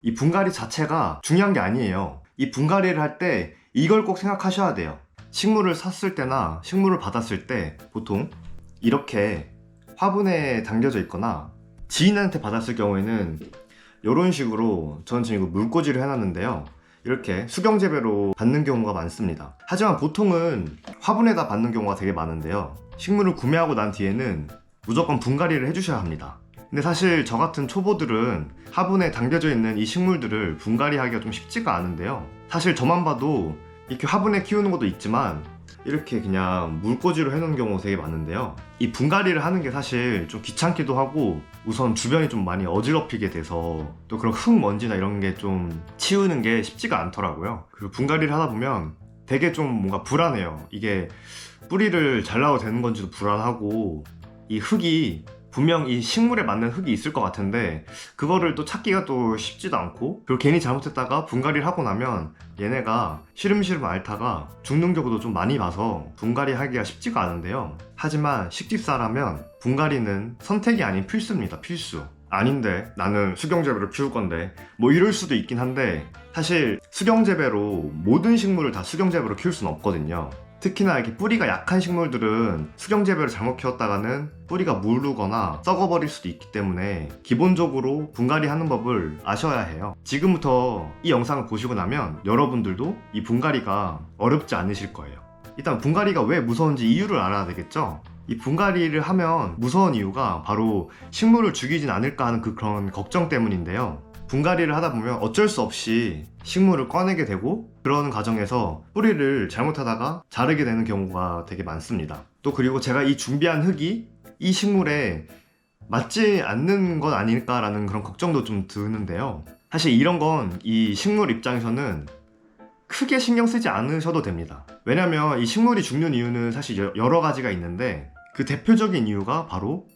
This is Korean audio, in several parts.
이 분갈이 자체가 중요한 게 아니에요. 이 분갈이를 할 때 이걸 꼭 생각하셔야 돼요. 식물을 샀을 때나 식물을 받았을 때 보통 이렇게 화분에 담겨져 있거나 지인한테 받았을 경우에는 이런 식으로 전 지금 이거 물꽂이를 해놨는데요. 이렇게 수경재배로 받는 경우가 많습니다. 하지만 보통은 화분에다 받는 경우가 되게 많은데요. 식물을 구매하고 난 뒤에는 무조건 분갈이를 해주셔야 합니다. 근데 사실 저 같은 초보들은 화분에 담겨져 있는 이 식물들을 분갈이 하기가 좀 쉽지가 않은데요. 사실 저만 봐도 이렇게 화분에 키우는 것도 있지만 이렇게 그냥 물꽂이로 해놓은 경우가 되게 많은데요. 이 분갈이를 하는 게 사실 좀 귀찮기도 하고 우선 주변이 좀 많이 어지럽히게 돼서 또 그런 흙먼지나 이런 게 좀 치우는 게 쉽지가 않더라고요. 그리고 분갈이를 하다 보면 되게 좀 뭔가 불안해요. 이게 뿌리를 잘라도 되는 건지도 불안하고 이 흙이 분명 이 식물에 맞는 흙이 있을 것 같은데 그거를 또 찾기가 또 쉽지도 않고, 그리고 괜히 잘못했다가 분갈이를 하고 나면 얘네가 시름시름 앓다가 죽는 경우도 좀 많이 봐서 분갈이 하기가 쉽지가 않은데요. 하지만 식집사라면 분갈이는 선택이 아닌 필수입니다. 필수. 아닌데 나는 수경재배로 키울 건데 뭐 이럴 수도 있긴 한데, 사실 수경재배로 모든 식물을 다 수경재배로 키울 수는 없거든요. 특히나 이렇게 뿌리가 약한 식물들은 수경재배를 잘못 키웠다가는 뿌리가 무르거나 썩어버릴 수도 있기 때문에 기본적으로 분갈이 하는 법을 아셔야 해요. 지금부터 이 영상을 보시고 나면 여러분들도 이 분갈이가 어렵지 않으실 거예요. 일단 분갈이가 왜 무서운지 이유를 알아야 되겠죠? 이 분갈이를 하면 무서운 이유가 바로 식물을 죽이진 않을까 하는 그런 걱정 때문인데요. 분갈이를 하다 보면 어쩔 수 없이 식물을 꺼내게 되고, 그런 과정에서 뿌리를 잘못하다가 자르게 되는 경우가 되게 많습니다. 또 그리고 제가 이 준비한 흙이 이 식물에 맞지 않는 건 아닐까라는 그런 걱정도 좀 드는데요. 사실 이런 건 이 식물 입장에서는 크게 신경 쓰지 않으셔도 됩니다. 왜냐면 이 식물이 죽는 이유는 사실 여러 가지가 있는데 그 대표적인 이유가 바로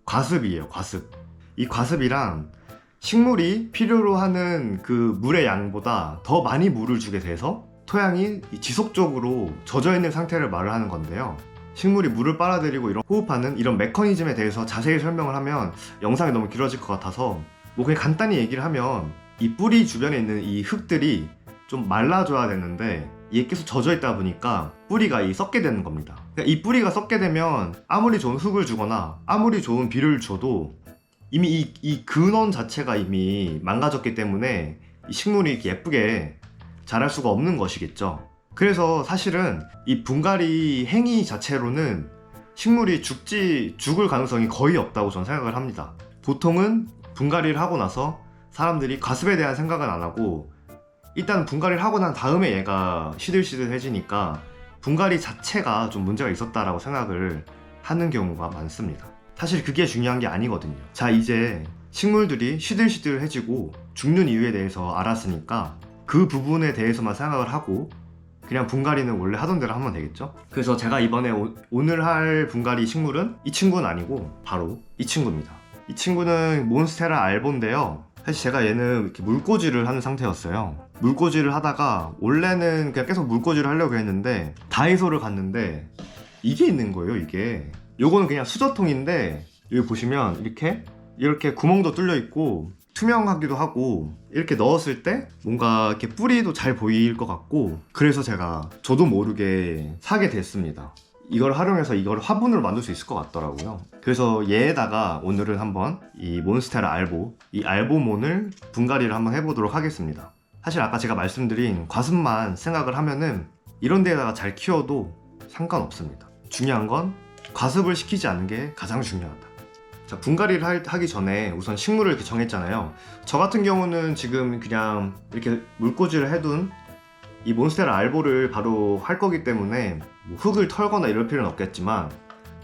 과습이에요. 과습. 이 과습이란 식물이 필요로 하는 그 물의 양보다 더 많이 물을 주게 돼서 토양이 지속적으로 젖어있는 상태를 말을 하는 건데요. 식물이 물을 빨아들이고 이런 호흡하는 이런 메커니즘에 대해서 자세히 설명을 하면 영상이 너무 길어질 것 같아서 뭐 그냥 간단히 얘기를 하면, 이 뿌리 주변에 있는 이 흙들이 좀 말라줘야 되는데 이게 계속 젖어있다 보니까 뿌리가 썩게 되는 겁니다. 그러니까 이 뿌리가 썩게 되면 아무리 좋은 흙을 주거나 아무리 좋은 비료를 줘도 이미 이 근원 자체가 이미 망가졌기 때문에 이 식물이 이렇게 예쁘게 자랄 수가 없는 것이겠죠. 그래서 사실은 이 분갈이 행위 자체로는 식물이 죽을 가능성이 거의 없다고 저는 생각을 합니다. 보통은 분갈이를 하고 나서 사람들이 과습에 대한 생각은 안 하고 일단 분갈이를 하고 난 다음에 얘가 시들시들해지니까 분갈이 자체가 좀 문제가 있었다라고 생각을 하는 경우가 많습니다. 사실 그게 중요한 게 아니거든요. 자, 이제 식물들이 시들시들해지고 죽는 이유에 대해서 알았으니까 그 부분에 대해서만 생각을 하고 그냥 분갈이는 원래 하던 대로 하면 되겠죠? 그래서 제가 이번에 오늘 할 분갈이 식물은 이 친구는 아니고 바로 이 친구입니다. 이 친구는 몬스테라 알보인데요. 사실 제가 얘는 이렇게 물꽂이를 하는 상태였어요. 물꽂이를 하다가 원래는 그냥 계속 물꽂이를 하려고 했는데 다이소를 갔는데 이게 있는 거예요. 이게 요거는 그냥 수저통인데 여기 보시면 이렇게 구멍도 뚫려 있고 투명하기도 하고, 이렇게 넣었을 때 뭔가 이렇게 뿌리도 잘 보일 것 같고, 그래서 제가 저도 모르게 사게 됐습니다. 이걸 활용해서 이걸 화분으로 만들 수 있을 것 같더라고요. 그래서 얘에다가 오늘은 한번 이 몬스테라 알보, 이 알보몬을 분갈이를 한번 해보도록 하겠습니다. 사실 아까 제가 말씀드린 과습만 생각을 하면은 이런 데에다가 잘 키워도 상관없습니다. 중요한 건 과습을 시키지 않는 게 가장 중요하다. 자, 분갈이를 하기 전에 우선 식물을 이렇게 정했잖아요. 저 같은 경우는 지금 그냥 이렇게 물꽂이를 해둔 이 몬스테라 알보를 바로 할 거기 때문에 뭐 흙을 털거나 이럴 필요는 없겠지만,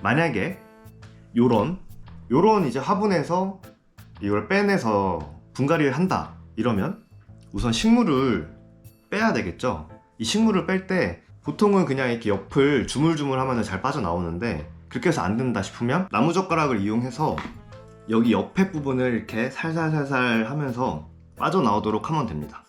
만약에 요런 이제 화분에서 이걸 빼내서 분갈이를 한다 이러면 우선 식물을 빼야 되겠죠. 이 식물을 뺄 때 보통은 그냥 이렇게 옆을 주물주물 하면 잘 빠져나오는데, 그렇게 해서 안 된다 싶으면 나무젓가락을 이용해서 여기 옆에 부분을 이렇게 살살살살 하면서 빠져나오도록 하면 됩니다.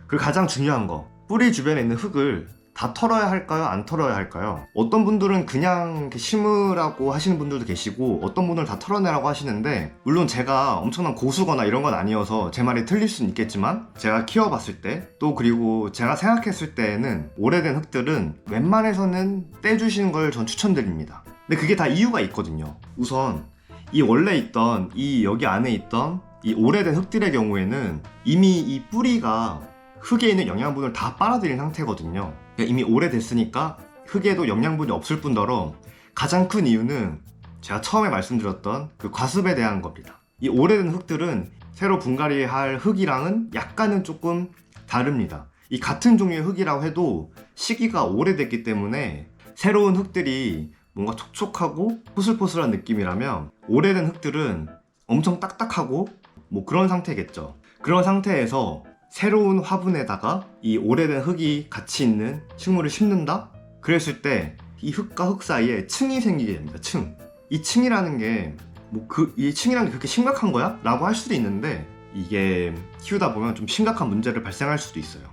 그리고 가장 중요한 거, 뿌리 주변에 있는 흙을 다 털어야 할까요? 안 털어야 할까요? 어떤 분들은 그냥 이렇게 심으라고 하시는 분들도 계시고 어떤 분들은 다 털어내라고 하시는데, 물론 제가 엄청난 고수거나 이런 건 아니어서 제 말이 틀릴 수는 있겠지만 제가 키워봤을 때, 또 그리고 제가 생각했을 때에는 오래된 흙들은 웬만해서는 떼주시는 걸 전 추천드립니다. 근데 그게 다 이유가 있거든요. 우선 이 원래 있던 이 여기 안에 있던 이 오래된 흙들의 경우에는 이미 이 뿌리가 흙에 있는 영양분을 다 빨아들인 상태거든요. 그러니까 이미 오래됐으니까 흙에도 영양분이 없을 뿐더러 가장 큰 이유는 제가 처음에 말씀드렸던 그 과습에 대한 겁니다. 이 오래된 흙들은 새로 분갈이할 흙이랑은 약간은 조금 다릅니다. 이 같은 종류의 흙이라고 해도 시기가 오래됐기 때문에 새로운 흙들이 뭔가 촉촉하고 포슬포슬한 느낌이라면, 오래된 흙들은 엄청 딱딱하고 뭐 그런 상태겠죠. 그런 상태에서 새로운 화분에다가 이 오래된 흙이 같이 있는 식물을 심는다? 그랬을 때 이 흙과 흙 사이에 층이 생기게 됩니다. 층. 이 층이라는 게 이 층이라는 게 그렇게 심각한 거야? 라고 할 수도 있는데, 이게 키우다 보면 좀 심각한 문제를 발생할 수도 있어요.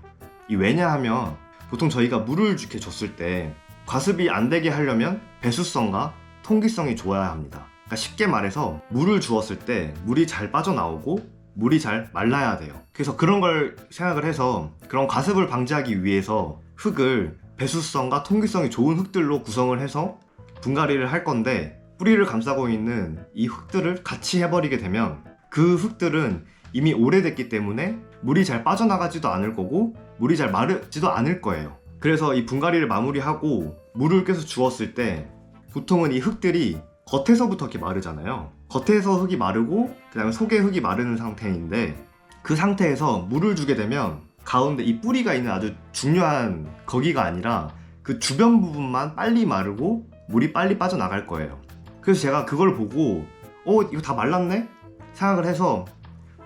왜냐하면 보통 저희가 물을 이렇게 줬을 때 과습이 안 되게 하려면 배수성과 통기성이 좋아야 합니다. 그러니까 쉽게 말해서 물을 주었을 때 물이 잘 빠져나오고 물이 잘 말라야 돼요. 그래서 그런 걸 생각을 해서 그런 과습을 방지하기 위해서 흙을 배수성과 통기성이 좋은 흙들로 구성을 해서 분갈이를 할 건데, 뿌리를 감싸고 있는 이 흙들을 같이 해버리게 되면 그 흙들은 이미 오래됐기 때문에 물이 잘 빠져나가지도 않을 거고 물이 잘 마르지도 않을 거예요. 그래서 이 분갈이를 마무리하고 물을 계속 주었을 때 보통은 이 흙들이 겉에서부터 이렇게 마르잖아요. 겉에서 흙이 마르고 그 다음에 속에 흙이 마르는 상태인데, 그 상태에서 물을 주게 되면 가운데 이 뿌리가 있는 아주 중요한 거기가 아니라 그 주변 부분만 빨리 마르고 물이 빨리 빠져나갈 거예요. 그래서 제가 그걸 보고 이거 다 말랐네? 생각을 해서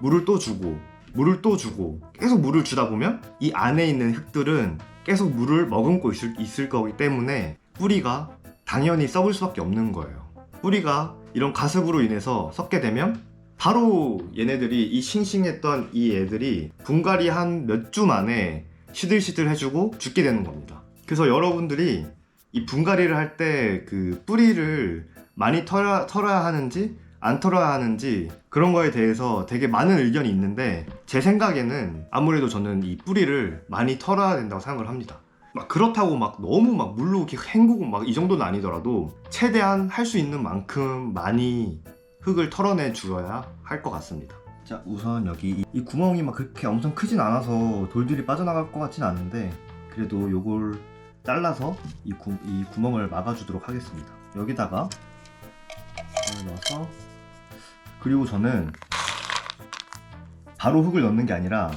물을 또 주고 물을 또 주고 계속 물을 주다 보면 이 안에 있는 흙들은 계속 물을 머금고 있을 거기 때문에 뿌리가 당연히 썩을 수밖에 없는 거예요. 뿌리가 이런 가습으로 인해서 썩게 되면 바로 얘네들이, 이 싱싱했던 이 애들이 분갈이 한 몇 주 만에 시들시들 해주고 죽게 되는 겁니다. 그래서 여러분들이 이 분갈이를 할 때 그 뿌리를 많이 털어야 하는지 안 털어야 하는지 그런 거에 대해서 되게 많은 의견이 있는데, 제 생각에는 아무래도 저는 이 뿌리를 많이 털어야 된다고 생각을 합니다. 막 그렇다고 막 너무 막 물로 이렇게 헹구고 막 이 정도는 아니더라도 최대한 할 수 있는 만큼 많이 흙을 털어내 주어야 할 것 같습니다. 자, 우선 여기 이 구멍이 막 그렇게 엄청 크진 않아서 돌들이 빠져나갈 것 같진 않은데, 그래도 요걸 잘라서 이 구멍을 막아주도록 하겠습니다. 여기다가 넣어서, 그리고 저는 바로 흙을 넣는 게 아니라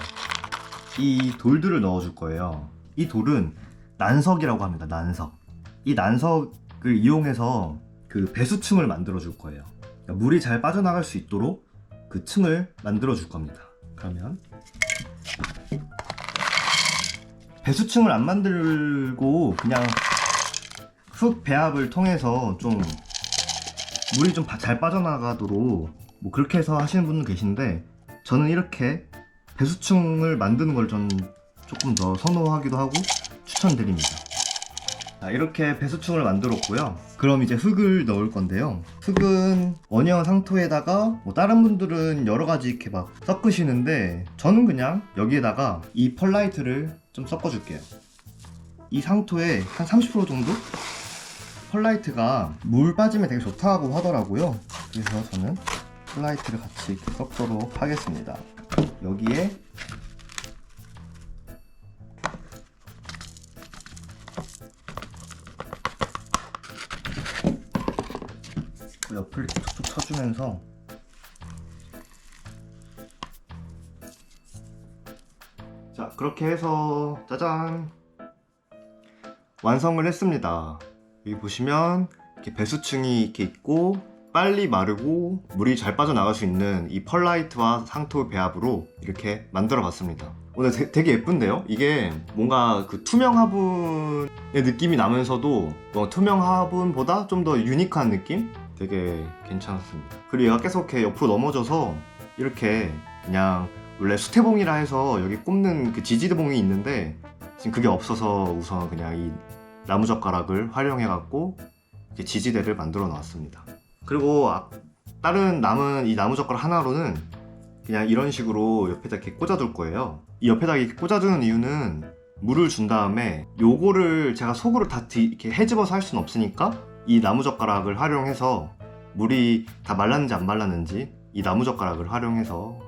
이 돌들을 넣어줄 거예요. 이 돌은 난석이라고 합니다. 난석. 이 난석을 이용해서 그 배수층을 만들어 줄 거예요. 그러니까 물이 잘 빠져나갈 수 있도록 그 층을 만들어 줄 겁니다. 그러면 배수층을 안 만들고 그냥 흙 배합을 통해서 좀 물이 좀 잘 빠져나가도록 뭐 그렇게 해서 하시는 분도 계신데, 저는 이렇게 배수층을 만드는 걸 전 조금 더 선호하기도 하고 추천드립니다. 자, 이렇게 배수층을 만들었고요. 그럼 이제 흙을 넣을 건데요. 흙은 원형 상토에다가 뭐 다른 분들은 여러 가지 이렇게 막 섞으시는데, 저는 그냥 여기에다가 이 펄라이트를 좀 섞어줄게요. 이 상토에 한 30% 정도? 펄라이트가 물 빠짐에 되게 좋다고 하더라고요. 그래서 저는 펄라이트를 같이 이렇게 섞도록 하겠습니다. 여기에 옆을 이렇게 툭툭 쳐주면서 자, 그렇게 해서 짜잔! 완성을 했습니다. 여기 보시면 이렇게 배수층이 이렇게 있고 빨리 마르고 물이 잘 빠져나갈 수 있는 이 펄라이트와 상토 배합으로 이렇게 만들어 봤습니다. 오늘 되게 예쁜데요? 이게 뭔가 그 투명 화분의 느낌이 나면서도 투명 화분보다 좀 더 유니크한 느낌? 되게 괜찮았습니다. 그리고 얘가 계속 이렇게 옆으로 넘어져서 이렇게 그냥 원래 수태봉이라 해서 여기 꼽는 그 지지대봉이 있는데 지금 그게 없어서 우선 그냥 이 나무젓가락을 활용해 갖고 이렇게 지지대를 만들어 놨습니다. 그리고 다른 남은 이 나무젓가락 하나로는 그냥 이런 식으로 옆에다 이렇게 꽂아둘 거예요. 이 옆에다 이렇게 꽂아두는 이유는 물을 준 다음에 요거를 제가 속으로 다 이렇게 헤집어서 할 수는 없으니까 이 나무젓가락을 활용해서 물이 다 말랐는지 안 말랐는지 이 나무젓가락을 활용해서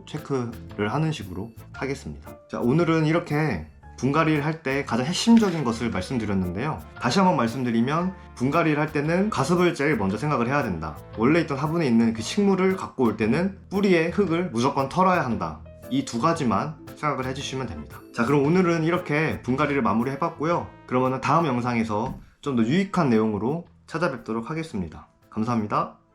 체크를 하는 식으로 하겠습니다. 자, 오늘은 이렇게 분갈이를 할 때 가장 핵심적인 것을 말씀드렸는데요. 다시 한번 말씀드리면 분갈이를 할 때는 가습을 제일 먼저 생각을 해야 된다. 원래 있던 화분에 있는 그 식물을 갖고 올 때는 뿌리의 흙을 무조건 털어야 한다. 이 두 가지만 생각을 해주시면 됩니다. 자, 그럼 오늘은 이렇게 분갈이를 마무리 해봤고요. 그러면 다음 영상에서 좀 더 유익한 내용으로 찾아뵙도록 하겠습니다. 감사합니다.